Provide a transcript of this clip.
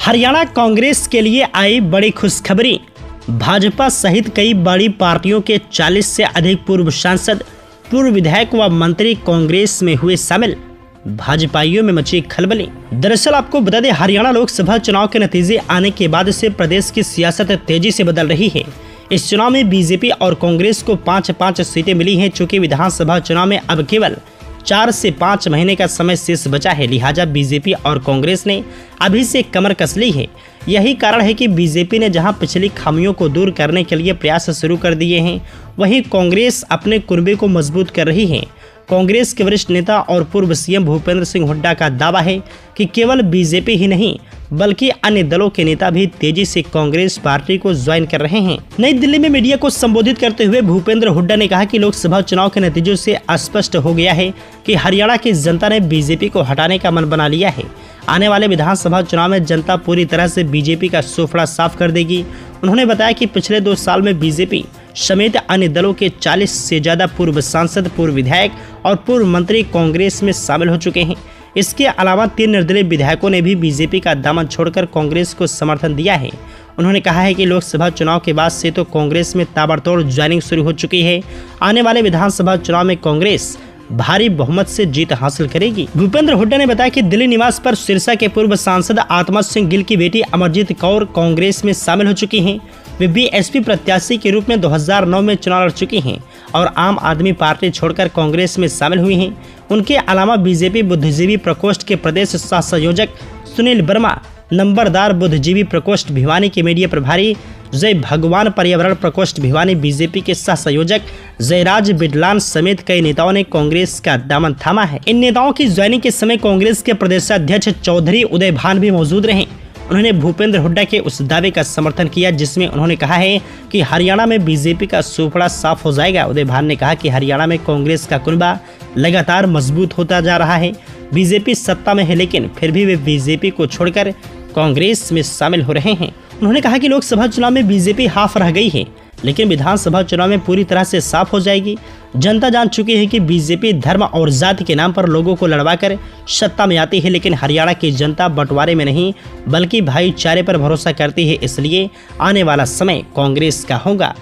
हरियाणा कांग्रेस के लिए आई बड़ी खुशखबरी। भाजपा सहित कई बड़ी पार्टियों के 40 से अधिक पूर्व सांसद, पूर्व विधायक व मंत्री कांग्रेस में हुए शामिल। भाजपाइयों में मची खलबली। दरअसल आपको बता दें, हरियाणा लोकसभा चुनाव के नतीजे आने के बाद से प्रदेश की सियासत तेजी से बदल रही है। इस चुनाव में बीजेपी और कांग्रेस को 5-5 सीटें मिली हैं। चूंकि विधानसभा चुनाव में अब केवल 4 से 5 महीने का समय शेष बचा है, लिहाजा बीजेपी और कांग्रेस ने अभी से कमर कस ली है। यही कारण है कि बीजेपी ने जहां पिछली खामियों को दूर करने के लिए प्रयास शुरू कर दिए हैं, वहीं कांग्रेस अपने कुनबे को मजबूत कर रही है। कांग्रेस के वरिष्ठ नेता और पूर्व सीएम भूपेंद्र सिंह हुड्डा का दावा है कि केवल बीजेपी ही नहीं बल्कि अन्य दलों के नेता भी तेजी से कांग्रेस पार्टी को ज्वाइन कर रहे हैं। नई दिल्ली में मीडिया को संबोधित करते हुए भूपेंद्र हुड्डा ने कहा कि लोकसभा चुनाव के नतीजों से स्पष्ट हो गया है कि हरियाणा की जनता ने बीजेपी को हटाने का मन बना लिया है। आने वाले विधानसभा चुनाव में जनता पूरी तरह से बीजेपी का सोफड़ा साफ कर देगी। उन्होंने बताया कि पिछले 2 साल में बीजेपी समेत अन्य दलों के 40 से ज्यादा पूर्व सांसद, पूर्व विधायक और पूर्व मंत्री कांग्रेस में शामिल हो चुके हैं। इसके अलावा 3 निर्दलीय विधायकों ने भी बीजेपी का दामन छोड़कर कांग्रेस को समर्थन दिया है। उन्होंने कहा है कि लोकसभा चुनाव के बाद से तो कांग्रेस में ताबड़तोड़ ज्वाइनिंग शुरू हो चुकी है। आने वाले विधानसभा चुनाव में कांग्रेस भारी बहुमत से जीत हासिल करेगी। भूपेंद्र हुड्डा ने बताया कि दिल्ली निवास पर सिरसा के पूर्व सांसद आत्मा सिंह गिल की बेटी अमरजीत कौर कांग्रेस में शामिल हो चुकी हैं। वे बीएसपी प्रत्याशी के रूप में 2009 में चुनाव लड़ चुकी हैं और आम आदमी पार्टी छोड़कर कांग्रेस में शामिल हुई हैं। उनके अलावा बीजेपी बुद्धिजीवी प्रकोष्ठ के प्रदेश सह संयोजक सुनील वर्मा, नंबरदार बुद्धिजीवी प्रकोष्ठ भिवानी के मीडिया प्रभारी जय भगवान, पर्यावरण प्रकोष्ठ भिवानी बीजेपी के सह संयोजक जयराज बिडलान समेत कई नेताओं ने कांग्रेस का दामन थामा है। इन नेताओं की ज्वाइनिंग के समय कांग्रेस के प्रदेशाध्यक्ष चौधरी उदय भान भी मौजूद रहे। उन्होंने भूपेंद्र हुड्डा के उस दावे का समर्थन किया जिसमें उन्होंने कहा है कि हरियाणा में बीजेपी का सोफड़ा साफ हो जाएगा। उदय भान ने कहा कि हरियाणा में कांग्रेस का कुनबा लगातार मजबूत होता जा रहा है। बीजेपी सत्ता में है लेकिन फिर भी वे बीजेपी को छोड़कर कांग्रेस में शामिल हो रहे हैं। उन्होंने कहा कि लोकसभा चुनाव में बीजेपी हाफ रह गई है लेकिन विधानसभा चुनाव में पूरी तरह से साफ हो जाएगी। जनता जान चुकी है कि बीजेपी धर्म और जाति के नाम पर लोगों को लड़वाकर सत्ता में आती है, लेकिन हरियाणा की जनता बंटवारे में नहीं बल्कि भाईचारे पर भरोसा करती है। इसलिए आने वाला समय कांग्रेस का होगा।